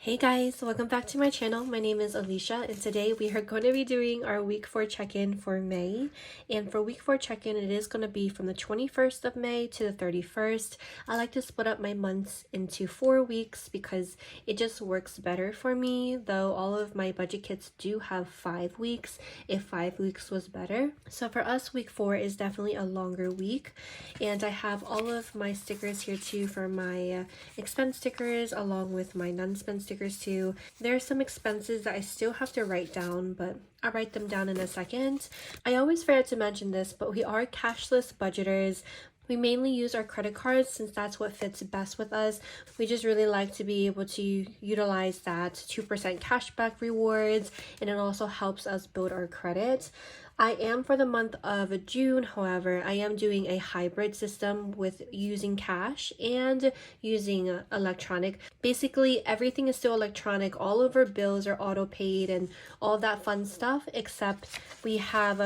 Hey guys, welcome back to my channel. My name is Alicia and today we are going to be doing our week 4 check-in for May. And for week 4 check-in, it is going to be from the 21st of May to the 31st. I like to split up my months into 4 weeks because it just works better for me, though all of my budget kits do have 5 weeks if 5 weeks was better. So for us, week 4 is definitely a longer week, and I have all of my stickers here too for my expense stickers along with my non-spend stickers too. There are some expenses that I still have to write down, but I'll write them down in a second. I always forget to mention this, but we are cashless budgeters. We mainly use our credit cards since that's what fits best with us. We just really like to be able to utilize that 2% cashback rewards, and it also helps us build our credit. I am for the month of June, however, I am doing a hybrid system with using cash and using electronic. Basically, everything is still electronic. All of our bills are auto paid and all that fun stuff, except we have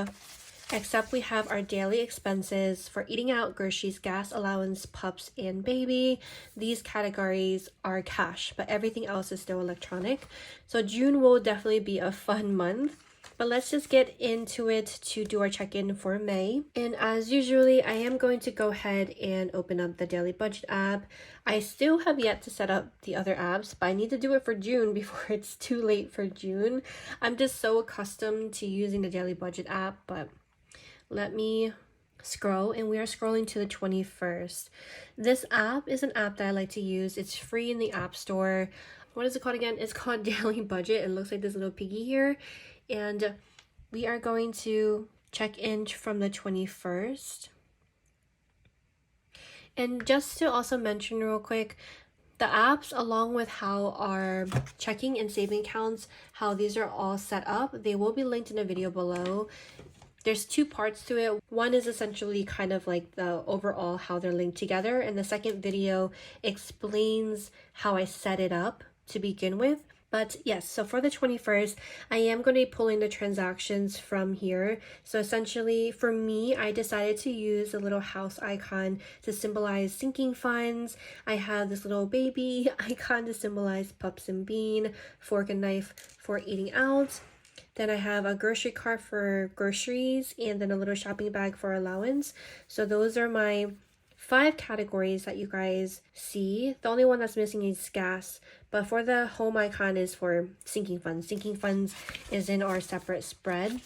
our daily expenses for eating out, groceries, gas allowance, pups, and baby. These categories are cash, but everything else is still electronic. So June will definitely be a fun month. But let's just get into it to do our check-in for May. And as usually, I am going to go ahead and open up the Daily Budget app. I still have yet to set up the other apps, but I need to do it for June before it's too late for June. I'm just so accustomed to using the Daily Budget app, but let me scroll, and we are scrolling to the 21st. This app is an app that I like to use. It's free in the App Store. What is it called again? It's called Daily Budget. It looks like this little piggy here. And we are going to check in from the 21st. And just to also mention real quick, the apps, along with how our checking and saving accounts, how these are all set up, they will be linked in the video below. There's 2 parts to it. One is essentially kind of like the overall how they're linked together, and the second video explains how I set it up to begin with. But yes, so for the 21st, I am going to be pulling the transactions from here. So essentially, for me, I decided to use a little house icon to symbolize sinking funds. I have this little baby icon to symbolize pups and bean, fork and knife for eating out. Then I have a grocery cart for groceries, and then a little shopping bag for allowance. So those are my 5 categories that you guys see. The only one that's missing is gas, but for the home icon is for sinking funds. Sinking funds is in our separate spread.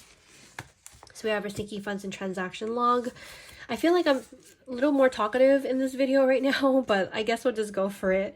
So we have our sinking funds and transaction log. I feel like I'm a little more talkative in this video right now, but I guess we'll just go for it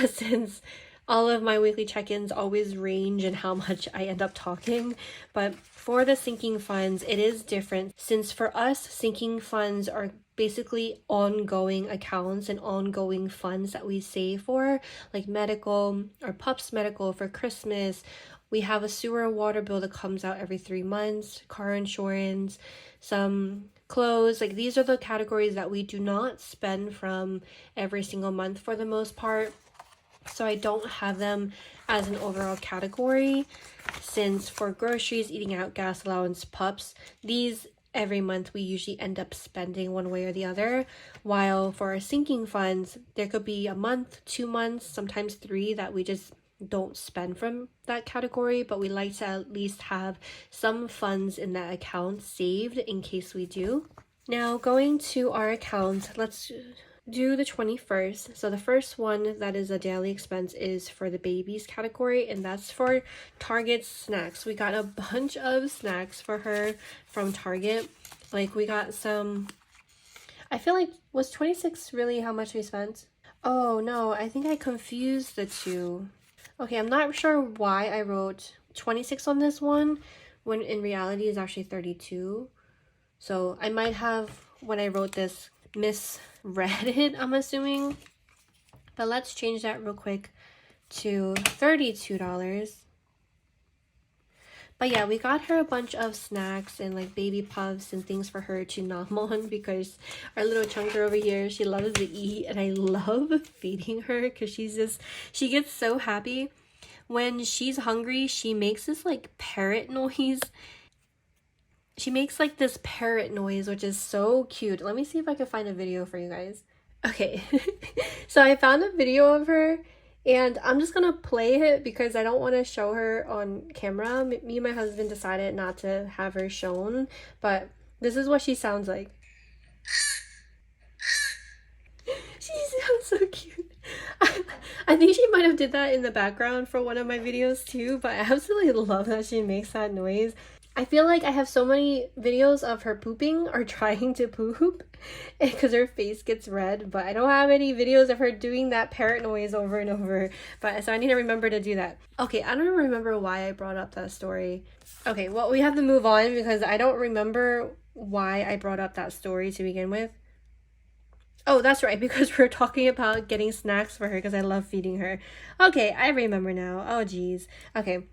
since all of my weekly check-ins always range in how much I end up talking. But for the sinking funds, it is different since for us, sinking funds are basically ongoing accounts and ongoing funds that we save for, like medical or pups medical for Christmas. We have a sewer water bill that comes out every 3 months, car insurance, some clothes. Like, these are the categories that we do not spend from every single month for the most part. So I don't have them as an overall category, since for groceries, eating out, gas allowance, pups, these every month we usually end up spending one way or the other. While for our sinking funds, there could be a month, 2 months, sometimes 3 that we just don't spend from that category, but we like to at least have some funds in that account saved in case we do. Now going to our account, let's do the 21st. So the first one that is a daily expense is for the babies category, and that's for Target snacks. We got a bunch of snacks for her from Target. Like, we got some, I feel like, was 26 really how much we spent? Oh no, I think I confused the two. Okay, I'm not sure why I wrote 26 on this one when in reality it's actually 32. So I might have, when I wrote this, misread it, I'm assuming. But let's change that real quick to $32. But yeah, we got her a bunch of snacks and like baby puffs and things for her to nom on, because our little chunker over here, she loves to eat, and I love feeding her because she gets so happy. When she's hungry, she makes this like parrot noise. She makes like this parrot noise, which is so cute. Let me see if I can find a video for you guys. Okay, so I found a video of her, And I'm just gonna play it because I don't want to show her on camera. Me and my husband decided not to have her shown, but this is what she sounds like. She sounds so cute. I think she might have did that in the background for one of my videos too, but I absolutely love that she makes that noise. I feel like I have so many videos of her pooping or trying to poop because her face gets red, but I don't have any videos of her doing that parrot noise over and over. But so I need to remember to do that. Okay, I don't remember why I brought up that story. Okay, well, we have to move on because I don't remember why I brought up that story to begin with. Oh, that's right, because we're talking about getting snacks for her because I love feeding her. Okay, I remember now. Oh, geez. Okay.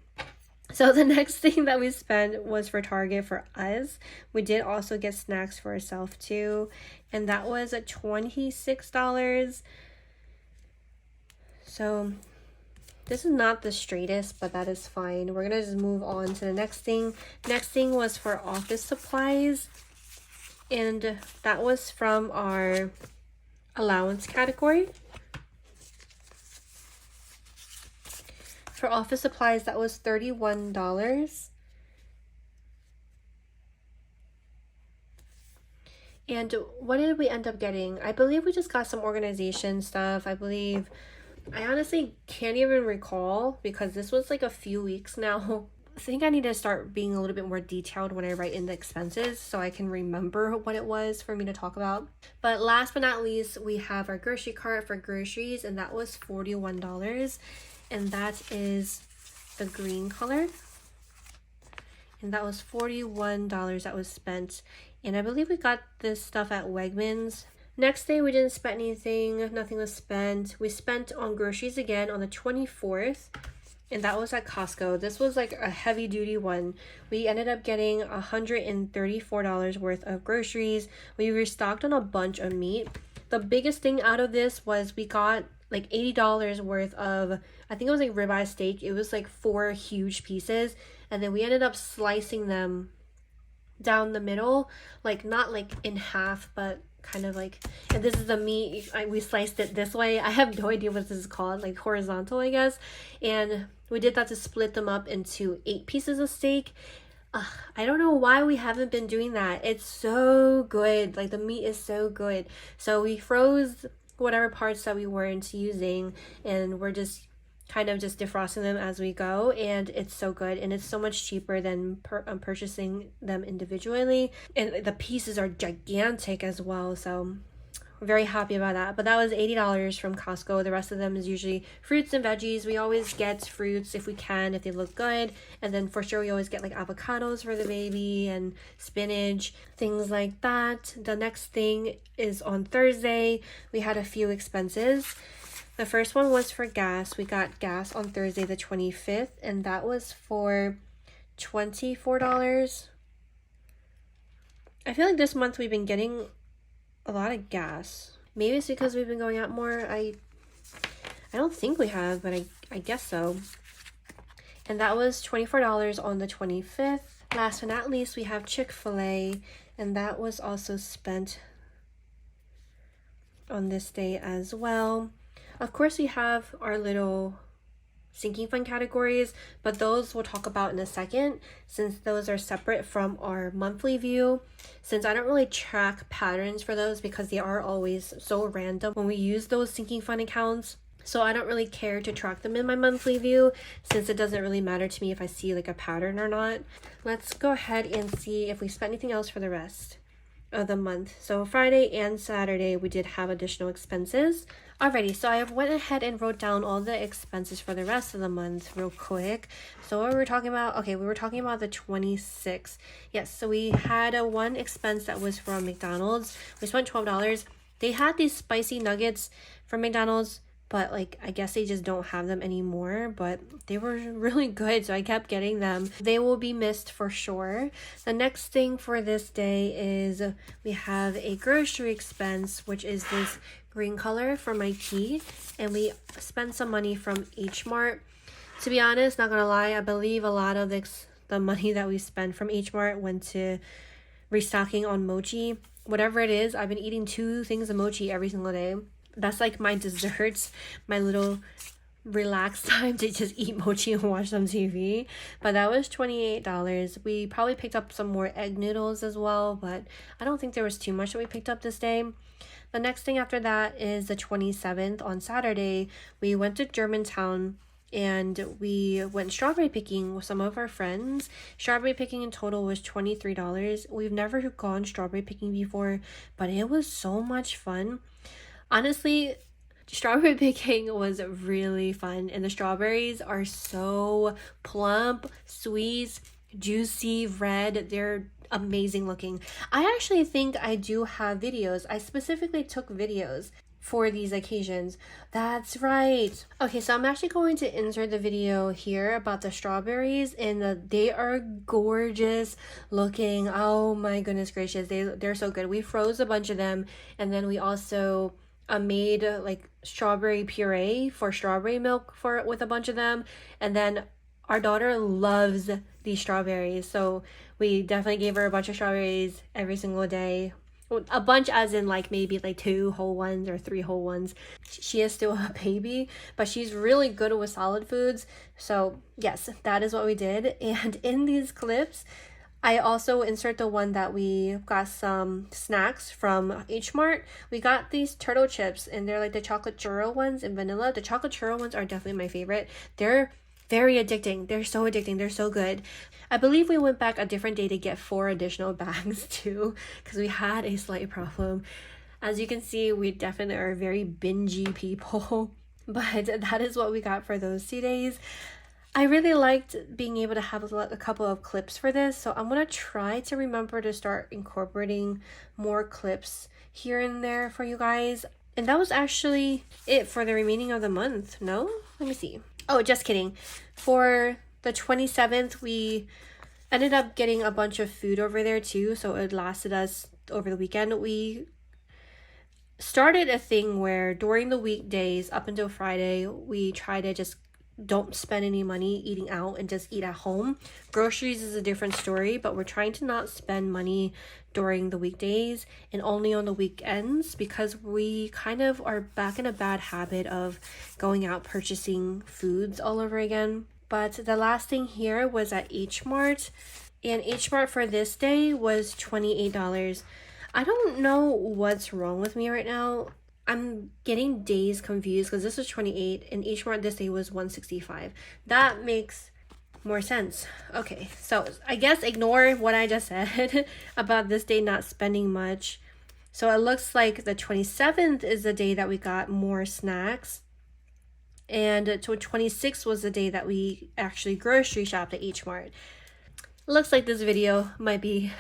So the next thing that we spent was for Target for us. We did also get snacks for ourselves too. And that was at $26. So this is not the straightest, but that is fine. We're going to just move on to the next thing. Next thing was for office supplies. And that was from our allowance category. For office supplies, that was $31. And what did we end up getting? I believe we just got some organization stuff. I honestly can't even recall because this was like a few weeks now. I think I need to start being a little bit more detailed when I write in the expenses so I can remember what it was for me to talk about. But last but not least, we have our grocery cart for groceries, and that was $41. And that is the green color. And that was $41 that was spent. And I believe we got this stuff at Wegmans. Next day, we didn't spend anything. Nothing was spent. We spent on groceries again on the 24th. And that was at Costco. This was like a heavy duty one. We ended up getting $134 worth of groceries. We restocked on a bunch of meat. The biggest thing out of this was we got like $80 worth of, I think it was like ribeye steak. It was like 4 huge pieces. And then we ended up slicing them down the middle, like not like in half, but kind of like, and this is the meat. We sliced it this way. I have no idea what this is called, like horizontal, I guess. And we did that to split them up into 8 pieces of steak. I don't know why we haven't been doing that. It's so good. Like the meat is so good. So we froze whatever parts that we weren't using, and we're just kind of just defrosting them as we go, and it's so good, and it's so much cheaper than purchasing them individually, and the pieces are gigantic as well, so we're very happy about that. But that was $80 from Costco. The rest of them is usually fruits and veggies. We always get fruits if we can, if they look good, and then for sure we always get like avocados for the baby and spinach, things like that. The next thing is on Thursday. We had a few expenses. The first one was for gas. We got gas on Thursday the 25th, and that was for $24. I feel like this month we've been getting a lot of gas. Maybe it's because we've been going out more. I don't think we have, but I guess so. And that was $24 on the 25th. Last but not least, we have Chick-fil-A, and that was also spent on this day as well. Of course, we have our little sinking fund categories, but those we'll talk about in a second, since those are separate from our monthly view. Since I don't really track patterns for those because they are always so random when we use those sinking fund accounts. So I don't really care to track them in my monthly view, since it doesn't really matter to me if I see like a pattern or not. Let's go ahead and see if we spent anything else for the rest of the month. So Friday and Saturday we did have additional expenses. Alrighty, so I went ahead and wrote down all the expenses for the rest of the month real quick. So what were we talking about? Okay, we were talking about the 26th. Yes, so we had a one expense that was from McDonald's. We spent $12. They had these spicy nuggets from McDonald's, but like I guess they just don't have them anymore, but they were really good, so I kept getting them. They will be missed for sure. The next thing for this day is we have a grocery expense, which is this green color for my tea, and we spent some money from H Mart. To be honest, not gonna lie, I believe a lot of the money that we spent from H Mart went to restocking on mochi. Whatever it is, I've been eating 2 things of mochi every single day. That's like my desserts, my little relaxed time to just eat mochi and watch some TV. But that was $28. We probably picked up some more egg noodles as well, but I don't think there was too much that we picked up this day. The next thing after that is the 27th on Saturday. We went to Germantown and we went strawberry picking with some of our friends. Strawberry picking in total was $23. We've never gone strawberry picking before, but it was so much fun. Honestly, strawberry picking was really fun, and the strawberries are so plump, sweet, juicy, red. They're amazing looking. I actually think I do have videos. I specifically took videos for these occasions. That's right. Okay, so I'm actually going to insert the video here about the strawberries, and they are gorgeous looking. Oh my goodness gracious, they're so good. We froze a bunch of them, and then we also made like strawberry puree for strawberry milk with a bunch of them. And then our daughter loves these strawberries, so we definitely gave her a bunch of strawberries every single day. A bunch as in like maybe like 2 whole ones or 3 whole ones. She is still a baby, but she's really good with solid foods. So yes, that is what we did. And in these clips, I also insert the one that we got some snacks from H Mart. We got these turtle chips, and they're like the chocolate churro ones in vanilla. The chocolate churro ones are definitely my favorite. They're very addicting. They're so addicting. They're so good. I believe we went back a different day to get 4 additional bags too, because we had a slight problem. As you can see, we definitely are very bingey people, but that is what we got for those 2 days. I really liked being able to have a couple of clips for this, so I'm going to try to remember to start incorporating more clips here and there for you guys. And that was actually it for the remaining of the month. No? Let me see. Oh, just kidding. For the 27th, we ended up getting a bunch of food over there too, so it lasted us over the weekend. We started a thing where during the weekdays up until Friday, we try to just don't spend any money eating out and just eat at home. Groceries is a different story, but we're trying to not spend money during the weekdays and only on the weekends, because we kind of are back in a bad habit of going out purchasing foods all over again. But the last thing here was at H Mart, and H Mart for this day was $28. I don't know what's wrong with me right now. I'm getting days confused because this was 28 and H Mart this day was 165. That makes more sense. Okay, so I guess ignore what I just said about this day not spending much. So it looks like the 27th is the day that we got more snacks, and 26th was the day that we actually grocery shopped at H Mart. Looks like this video might be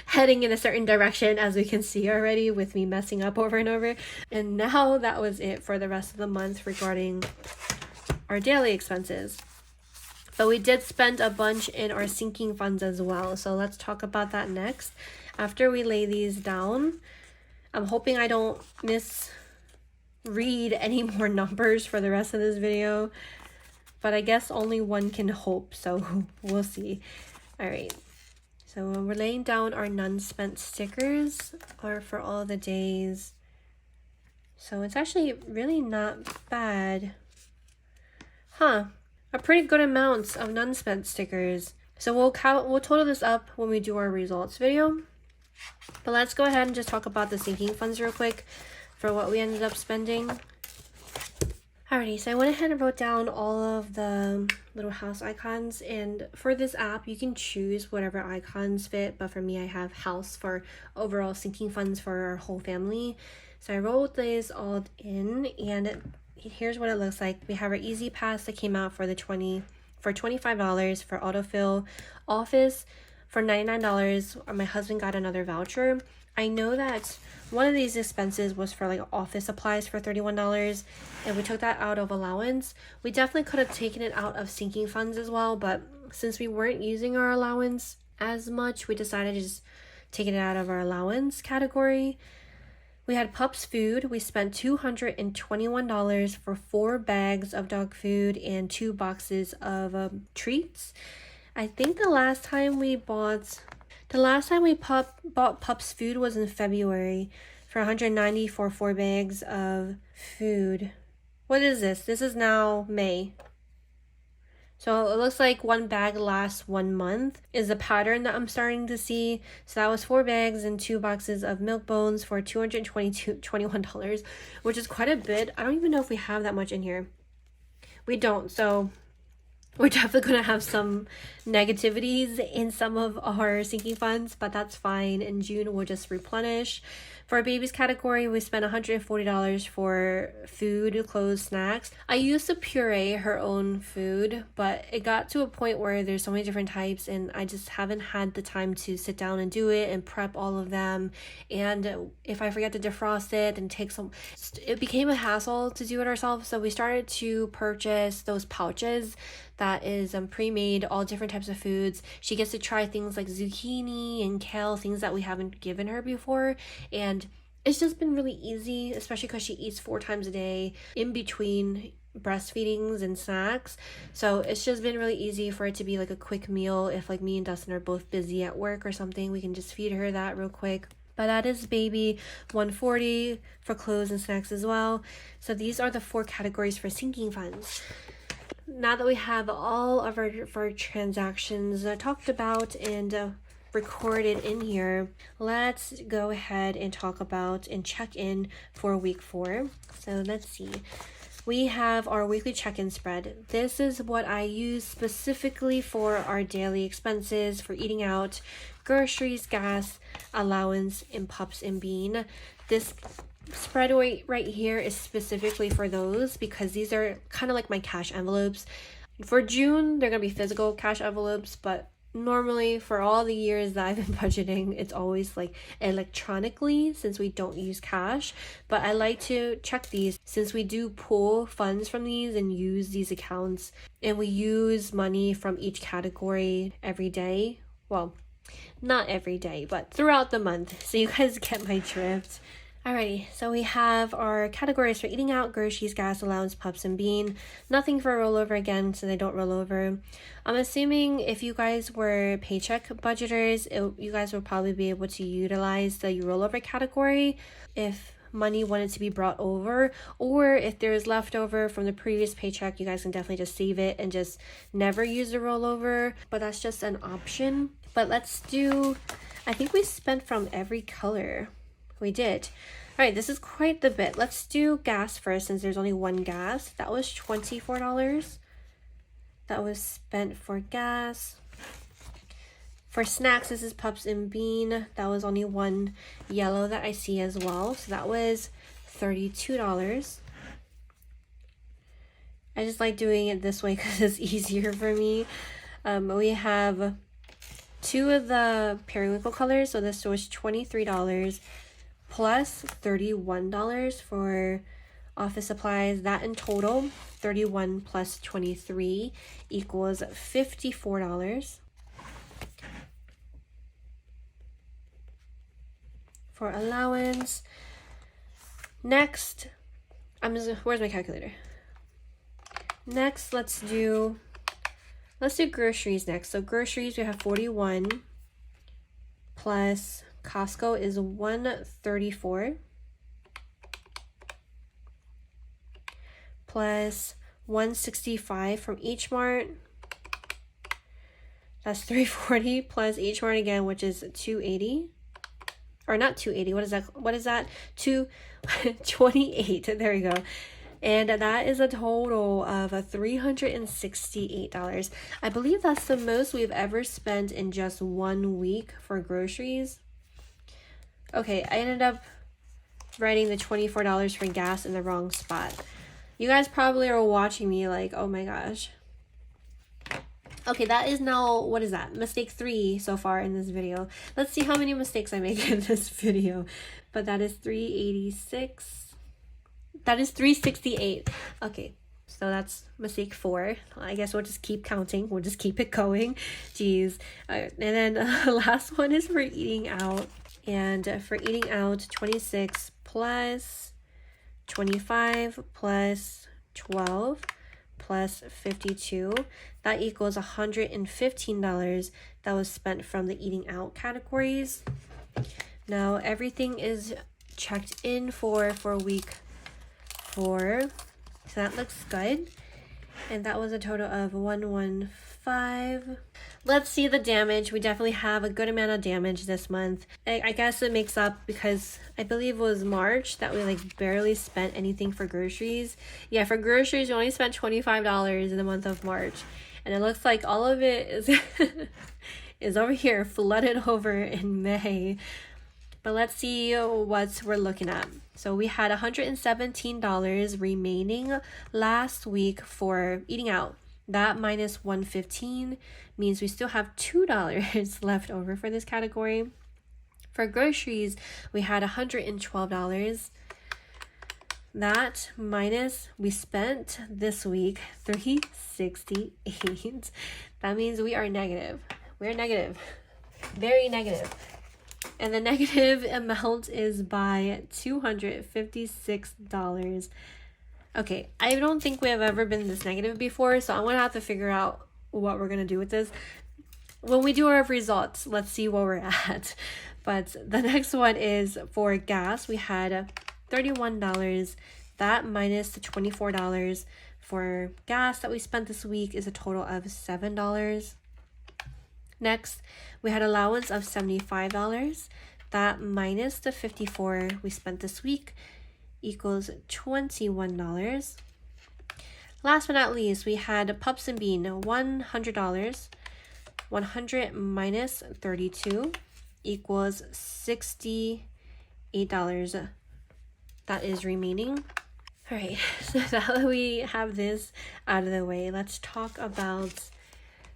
heading in a certain direction, as we can see already with me messing up over and over. And now that was it for the rest of the month regarding our daily expenses. But we did spend a bunch in our sinking funds as well, so let's talk about that next after we lay these down. I'm hoping I don't misread any more numbers for the rest of this video, but I guess only one can hope, so we'll see. All right. So we're laying down our none spent stickers are for all the days. So it's actually really not bad. A pretty good amount of none spent stickers. So we'll total this up when we do our results video. But let's go ahead and just talk about the sinking funds real quick for what we ended up spending. Alrighty, so I went ahead and wrote down all of the little house icons, and for this app you can choose whatever icons fit, but for me I have house for overall sinking funds for our whole family. So I wrote these all in, and here's what it looks like. We have our Easy Pass that came out for $25 for autofill. Office for $99. My husband got another voucher. I know that one of these expenses was for like office supplies for $31, and we took that out of allowance. We definitely could have taken it out of sinking funds as well, but since we weren't using our allowance as much, we decided to just take it out of our allowance category. We had Pups food. We spent $221 for 4 bags of dog food and 2 boxes of treats. I think the last time we bought Pups food was in February for $190 for 4 bags of food. What is this? This is now May. So it looks like one bag lasts 1 month is a pattern that I'm starting to see. So that was 4 bags and 2 boxes of milk bones for $21, which is quite a bit. I don't even know if we have that much in here. We don't, so we're definitely going to have some negativities in some of our sinking funds, but that's fine. In June, we'll just replenish. For our babies category, we spent $140 for food, clothes, snacks. I used to puree her own food, but it got to a point where there's so many different types and I just haven't had the time to sit down and do it and prep all of them. And if I forget to defrost it and take some, it became a hassle to do it ourselves. So we started to purchase those pouches that is pre-made, all different types of foods. She gets to try things like zucchini and kale, things that we haven't given her before, and it's just been really easy, especially because she eats 4 times a day in between breastfeedings and snacks. So it's just been really easy for it to be like a quick meal. If like me and Dustin are both busy at work or something, we can just feed her that real quick. But that is baby $140 for clothes and snacks as well. So these are the 4 categories for sinking funds. Now that we have all of our transactions talked about and recorded in here, let's go ahead and talk about and check in for week 4. So let's see. We have our weekly check-in spread. This is what I use specifically for our daily expenses, for eating out, groceries, gas, allowance, and pups and bean. This spread right here is specifically for those because these are kind of like my cash envelopes. For June, they're going to be physical cash envelopes, but normally for all the years that I've been budgeting, it's always like electronically since we don't use cash. But I like to check these since we do pull funds from these and use these accounts, and we use money from each category every day. Well, not every day, but throughout the month. So you guys get my drift. Alrighty, so we have our categories for eating out, groceries, gas, allowance, pups, and bean. Nothing for rollover again, so they don't roll over. I'm assuming if you guys were paycheck budgeters, you guys will probably be able to utilize the rollover category if money wanted to be brought over, or if there's leftover from the previous paycheck, you guys can definitely just save it and just never use the rollover, but that's just an option. But let's do, I think we spent from every color. We did. All right, this is quite the bit. Let's do gas first since there's only 1 gas. That was $24. That was spent for gas. For snacks, this is pups and bean. That was only 1 yellow that I see as well. So that was $32. I just like doing it this way because it's easier for me. We have 2 of the periwinkle colors. So this was $23. Plus $31 for office supplies. That in total, 31 plus 23 equals $54. For allowance. Next, where's my calculator? Next, let's do groceries next. So groceries, we have 41 plus Costco is $134 plus $165 from each mart. That's $340 plus each mart again, which is $280. Or not $280. What is that? $228. There we go. And that is a total of $368. I believe that's the most we've ever spent in just 1 week for groceries. Okay, I ended up writing the $24 for gas in the wrong spot. You guys probably are watching me like, oh my gosh. Okay, that is now, what is that? Mistake 3 so far in this video. Let's see how many mistakes I make in this video. But that is 386. That is 368. Okay, so that's mistake 4. I guess we'll just keep counting. We'll just keep it going. Jeez. And then the last one is for eating out. And for eating out, 26 plus 25 plus 12 plus 52. That equals $115 that was spent from the eating out categories. Now everything is checked in for week 4. So that looks good. And that was a total of 115. Let's see the damage. We definitely have a good amount of damage this month. I guess it makes up because I believe it was March that we like barely spent anything for groceries. Yeah, for groceries we only spent $25 in the month of March. And it looks like all of it is is over here flooded over in May. But let's see what we're looking at. So we had $117 remaining last week for eating out. That minus $115 means we still have $2 left over for this category. For groceries, we had $112. That minus we spent this week $368. That means we are negative. We're negative. Very negative. And the negative amount is by $256. Okay, I don't think we have ever been this negative before, so I'm going to have to figure out what we're going to do with this. When we do our results, let's see where we're at. But the next one is for gas. We had $31. That minus the $24 for gas that we spent this week is a total of $7. Next, we had allowance of $75. That minus the $54 we spent this week equals $21. Last but not least, we had Pups and Bean, $100. 100 minus 32 equals $68. That is remaining. All right, so now that we have this out of the way, let's talk about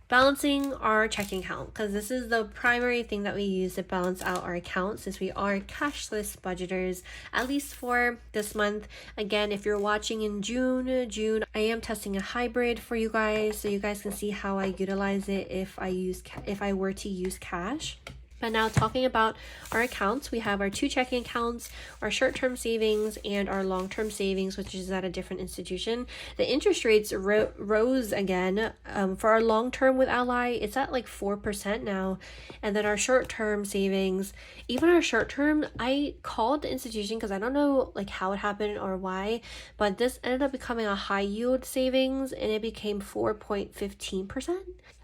balancing our checking account, because this is the primary thing that we use to balance out our account since we are cashless budgeters, at least for this month. Again, if you're watching in June, I am testing a hybrid for you guys so you guys can see how I utilize it if I were to use cash. But now talking about our accounts, we have our two checking accounts, our short-term savings, and our long-term savings, which is at a different institution. The interest rates rose again. For our long-term with Ally, it's at like 4% now. And then our short-term savings, even our short-term, I called the institution because I don't know like how it happened or why, but this ended up becoming a high-yield savings and it became 4.15%.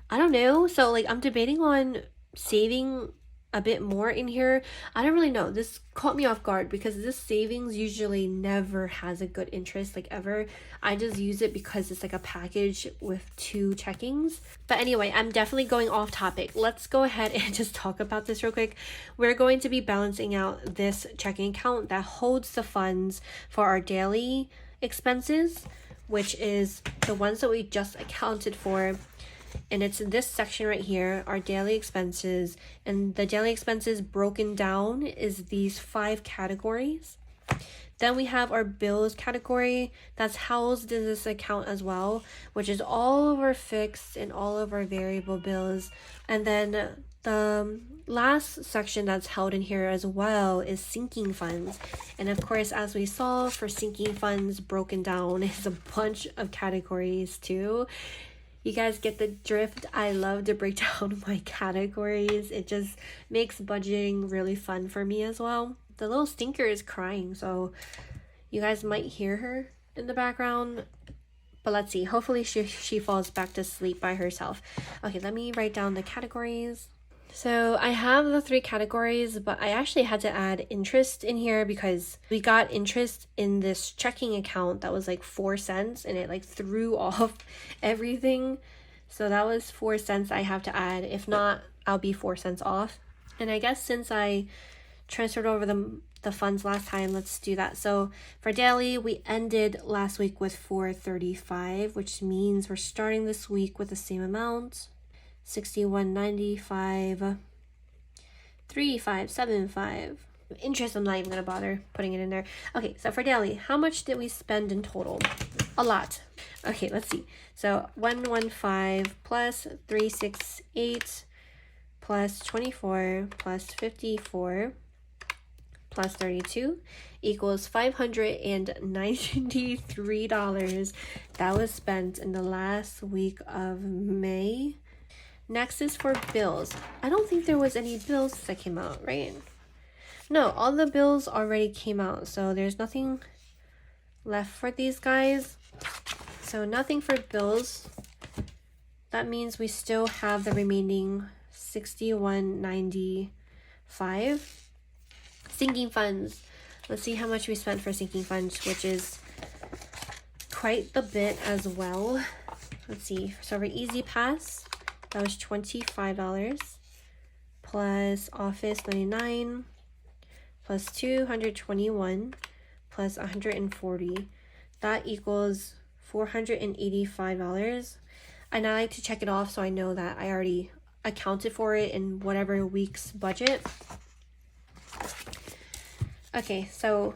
I don't know. So like I'm debating on saving a bit more in here. I don't really know. This caught me off guard because this savings usually never has a good interest, like ever. I just use it because it's like a package with two checkings. But anyway, I'm definitely going off topic. Let's go ahead and just talk about this real quick. We're going to be balancing out this checking account that holds the funds for our daily expenses, which is the ones that we just accounted for. And it's this section right here, our daily expenses. And the daily expenses broken down is these 5 categories. Then we have our bills category that's housed in this account as well, which is all of our fixed and all of our variable bills. And then the last section that's held in here as well is sinking funds. And of course, as we saw, for sinking funds broken down is a bunch of categories too. You guys get the drift. I love to break down my categories. It just makes budgeting really fun for me as well. The little stinker is crying, so you guys might hear her in the background. But let's see. Hopefully she falls back to sleep by herself. Okay, let me write down the categories. So I have the 3 categories, but I actually had to add interest in here because we got interest in this checking account that was like 4 cents and it like threw off everything. So that was 4 cents I have to add. If not, I'll be 4 cents off. And I guess since I transferred over the funds last time, let's do that. So for daily, we ended last week with $435, which means we're starting this week with the same amount. 61.95, 3575. Interest, I'm not even gonna bother putting it in there. Okay, so for daily, how much did we spend in total? A lot. Okay, let's see. So 115 plus 368 plus 24 plus 54 plus 32 equals $593 that was spent in the last week of May. Next is for bills. I don't think there was any bills that came out, right? No, all the bills already came out, so there's nothing left for these guys. So nothing for bills. That means we still have the remaining $61.95. Sinking funds. Let's see how much we spent for sinking funds, which is quite the bit as well. Let's see. So for Easy Pass, that was $25 plus Office 99 plus 221 plus 140. That equals $485. And I like to check it off so I know that I already accounted for it in whatever week's budget. Okay, so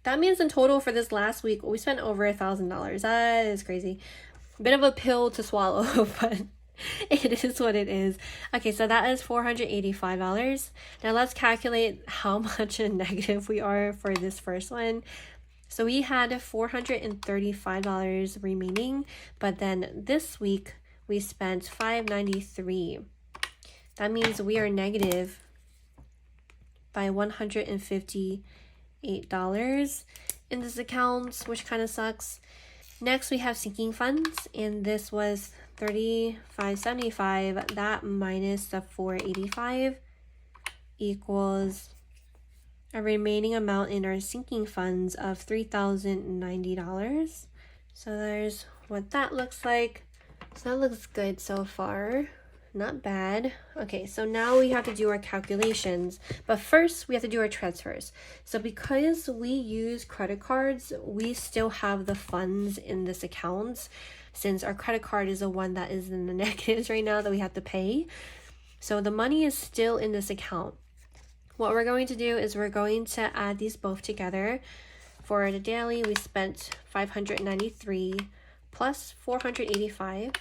that means in total for this last week, we spent over $1,000. That is crazy. Bit of a pill to swallow, but it is what it is. Okay, so that is $485. Now let's calculate how much in negative we are for this first one. So we had $435 remaining, but then this week we spent $593. That means we are negative by $158 in this account, which kind of sucks. Next we have sinking funds, and this was $35.75. That minus the $485 equals a remaining amount in our sinking funds of $3,090. So there's what that looks like. So that looks good so far. Not bad. Okay, so now we have to do our calculations, but first we have to do our transfers. So because we use credit cards, we still have the funds in this account, since our credit card is the one that is in the negatives right now that we have to pay. So the money is still in this account. What we're going to do is we're going to add these both together. For the daily, we spent $593 plus $485,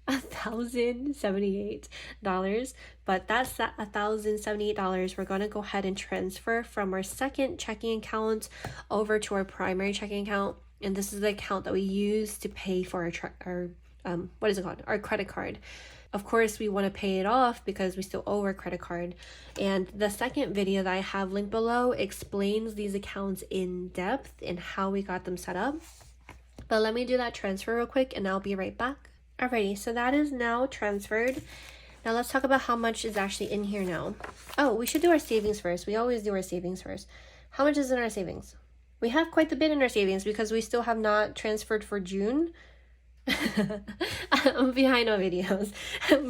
$1,078. But that's that $1,078 we're going to go ahead and transfer from our second checking account over to our primary checking account. And this is the account that we use to pay for our what is it called? Our credit card. Of course, we want to pay it off because we still owe our credit card. And the second video that I have linked below explains these accounts in depth and how we got them set up. But let me do that transfer real quick and I'll be right back. Alrighty, so that is now transferred. Now let's talk about how much is actually in here now. Oh, we should do our savings first. We always do our savings first. How much is in our savings? We have quite a bit in our savings because we still have not transferred for June. I'm behind on videos,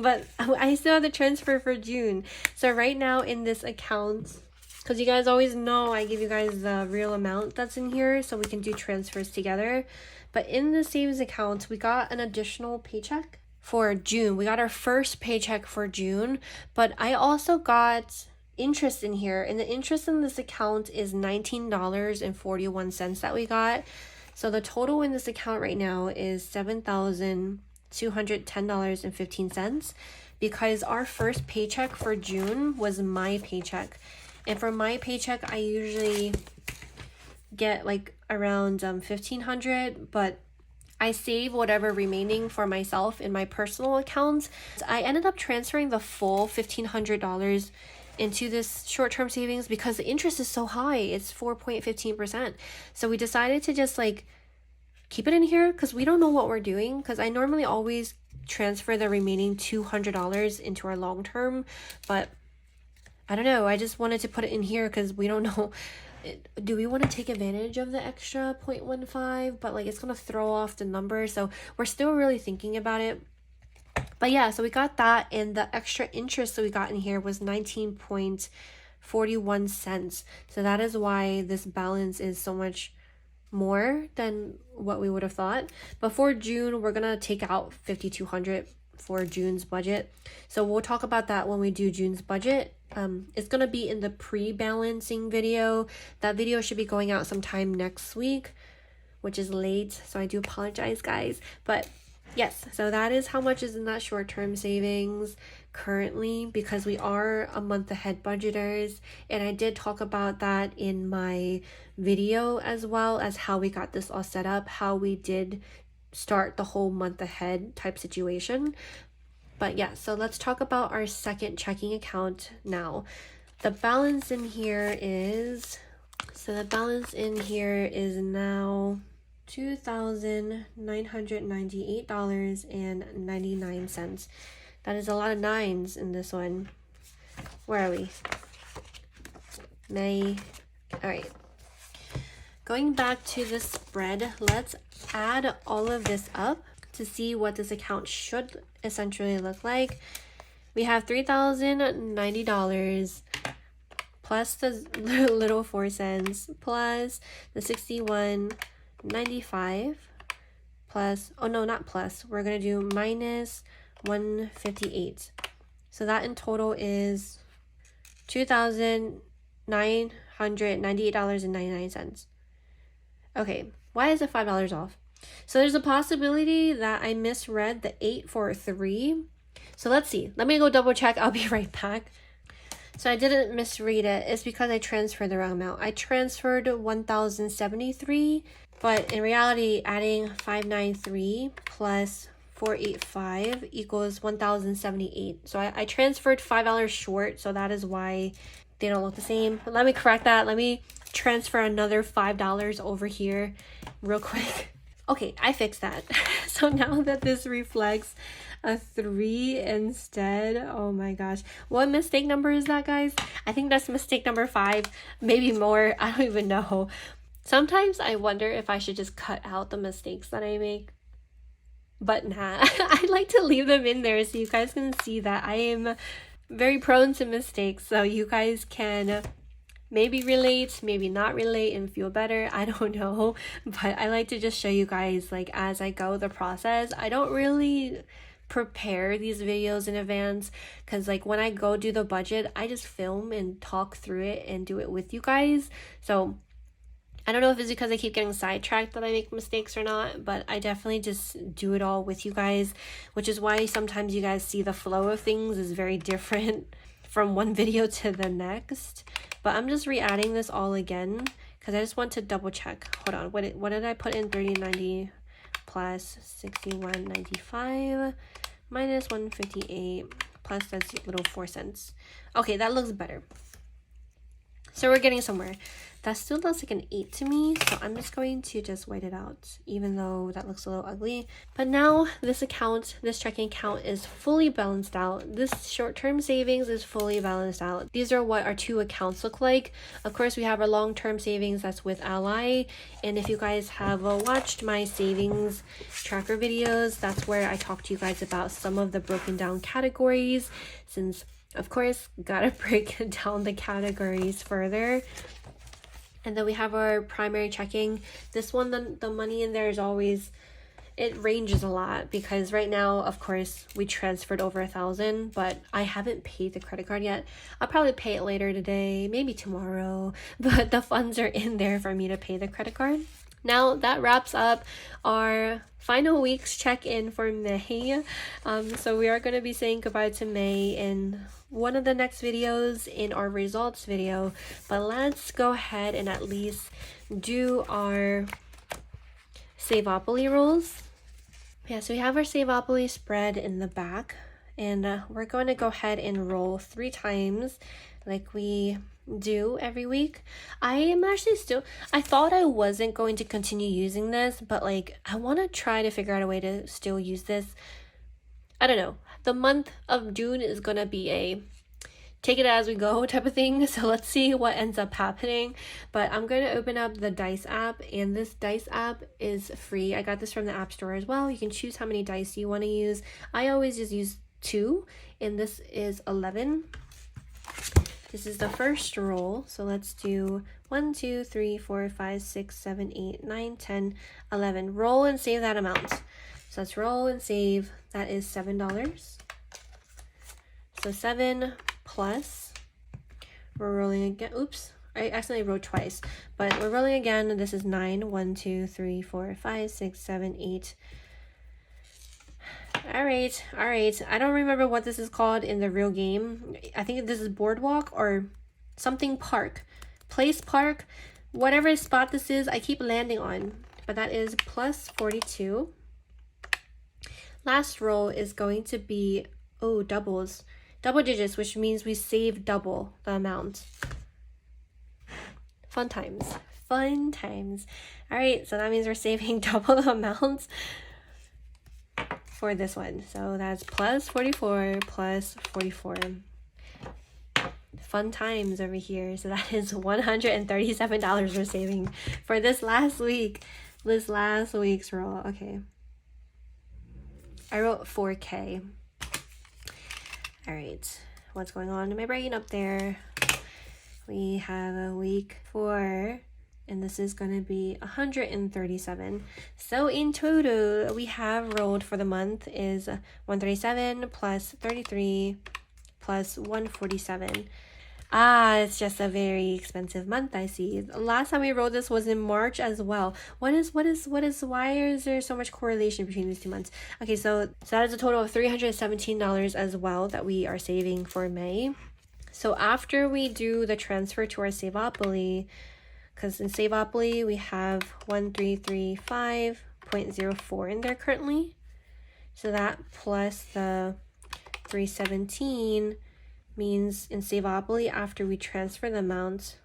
but I still have the transfer for June. So right now in this account, because you guys always know I give you guys the real amount that's in here so we can do transfers together. But in the savings account, we got an additional paycheck for June. We got our first paycheck for June, but I also got interest in here, and the interest in this account is $19.41 that we got. So the total in this account right now is $7,210.15 because our first paycheck for June was my paycheck. And for my paycheck, I usually get like around $1,500, but I save whatever remaining for myself in my personal accounts. I ended up transferring the full $1,500 into this short-term savings because the interest is so high. It's 4.15%. So we decided to just like keep it in here because we don't know what we're doing, because I normally always transfer the remaining $200 into our long-term, but I don't know, I just wanted to put it in here because we don't know, do we want to take advantage of the extra 0.15, but like it's gonna throw off the number, so we're still really thinking about it. But yeah, so we got that, and the extra interest that we got in here was 19.41 cents. So that is why this balance is so much more than what we would have thought. But for June, we're gonna take out $5,200 for June's budget. So we'll talk about that when we do June's budget. It's gonna be in the pre-balancing video. That video should be going out sometime next week, which is late, so I do apologize, guys. But yes, so that is how much is in that short-term savings currently, because we are a month ahead budgeters, and I did talk about that in my video, as well as how we got this all set up, how we did start the whole month ahead type situation. But yeah, so let's talk about our second checking account now. The balance in here is, so the balance in here is now $2,998.99. That is a lot of nines in this one. Where are we? May. All right. Going back to the spread, let's add all of this up to see what this account should essentially look like. We have $3,090 plus the little 4 cents plus the $61.95 plus, oh no, not plus, we're gonna do minus $158. So that in total is $2,998.99. Okay, why is it $5 off? So there's a possibility that I misread the 8 for 3. So let's see. Let me go double check. I'll be right back. So I didn't misread it. It's because I transferred the wrong amount. I transferred 1,073, but in reality, adding 593 plus 485 equals 1,078. So I transferred $5 short, so that is why they don't look the same. But let me correct that. Let me transfer another $5 over here real quick. Okay, I fixed that. So now that this reflects a 3 instead, oh my gosh. What mistake number is that, guys? I think that's mistake number 5, maybe more. I don't even know. Sometimes I wonder if I should just cut out the mistakes that I make. But nah, I like to leave them in there so you guys can see that I am very prone to mistakes. So you guys can maybe relate, maybe not relate and feel better. I don't know. But I like to just show you guys, like, as I go the process. I don't really prepare these videos in advance because, like, when I go do the budget, I just film and talk through it and do it with you guys. So I don't know if it's because I keep getting sidetracked that I make mistakes or not, but I definitely just do it all with you guys, which is why sometimes you guys see the flow of things is very different from one video to the next. But I'm just re-adding this all again because I just want to double check. Hold on, what did I put in? 3090 plus 61.95 minus 158 plus that's little 4 cents. Okay, that looks better. So we're getting somewhere. That still looks like an 8 to me, so I'm just going to just white it out, even though that looks a little ugly. But now this account, this checking account is fully balanced out. This short-term savings is fully balanced out. These are what our 2 accounts look like. Of course, we have our long-term savings that's with Ally, and if you guys have watched my savings tracker videos, that's where I talk to you guys about some of the broken down categories, since of course gotta break down the categories further. And then we have our primary checking. This one, the money in there is always, it ranges a lot because right now, of course, we transferred over 1,000, but I haven't paid the credit card yet. I'll probably pay it later today, maybe tomorrow, but the funds are in there for me to pay the credit card. Now that wraps up our final week's check-in for May. So we are going to be saying goodbye to May in one of the next videos in our results video, but let's go ahead and at least do our Savopoly rules. Yeah, so we have our Savopoly spread in the back, and we're going to go ahead and roll 3 times like we do every week. I am actually still, I thought I wasn't going to continue using this, but like I want to try to figure out a way to still use this. I don't know. The month of June is going to be a take it as we go type of thing, so let's see what ends up happening. But I'm going to open up the dice app, and this dice app is free. I got this from the app store as well. You can choose how many dice you want to use. I always just use 2, and this is 11. This is the first roll, so let's do 1, 2, 3, 4, 5, 6, 7, 8, 9, 10, 11. Roll and save that amount. So let's roll and save. That is $7. So 7 plus, we're rolling again. Oops, I accidentally wrote twice, but we're rolling again. This is 9. 1, 2, 3, 4, 5, 6, 7, 8. All right. I don't remember what this is called in the real game. I think this is Boardwalk or something park. Place park. Whatever spot this is, I keep landing on. But that is plus 42. Last roll is going to be, oh, doubles. Double digits, which means we save double the amount. Fun times. Fun times. All right, so that means we're saving double the amounts for this one. So that's plus 44 plus 44. Fun times over here. So that is $137 we're saving for this last week. This last week's roll. Okay. I wrote 4K. All right. What's going on in my brain up there? We have a week 4, and this is going to be 137. So in total, we have rolled for the month is 137 plus 33 plus 147. It's just a very expensive month, I see. The last time we rolled this was in March as well. Why is there so much correlation between these 2 months? Okay, so that is a total of $317 as well that we are saving for May. So after we do the transfer to our Savopoly, because in Savopoly we have 1335.04 in there currently. So that plus the 317 means in Savopoly, after we transfer the amount,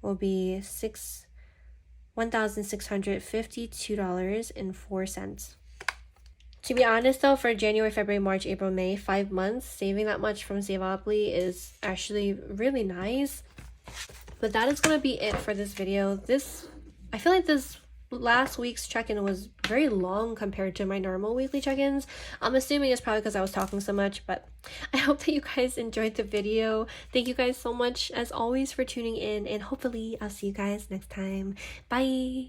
will be $1,652.04. To be honest though, for January, February, March, April, May, 5 months, saving that much from Savopoly is actually really nice. But that is going to be it for this video. I feel like this last week's check-in was very long compared to my normal weekly check-ins. I'm assuming it's probably because I was talking so much, but I hope that you guys enjoyed the video. Thank you guys so much as always for tuning in, and hopefully I'll see you guys next time. Bye.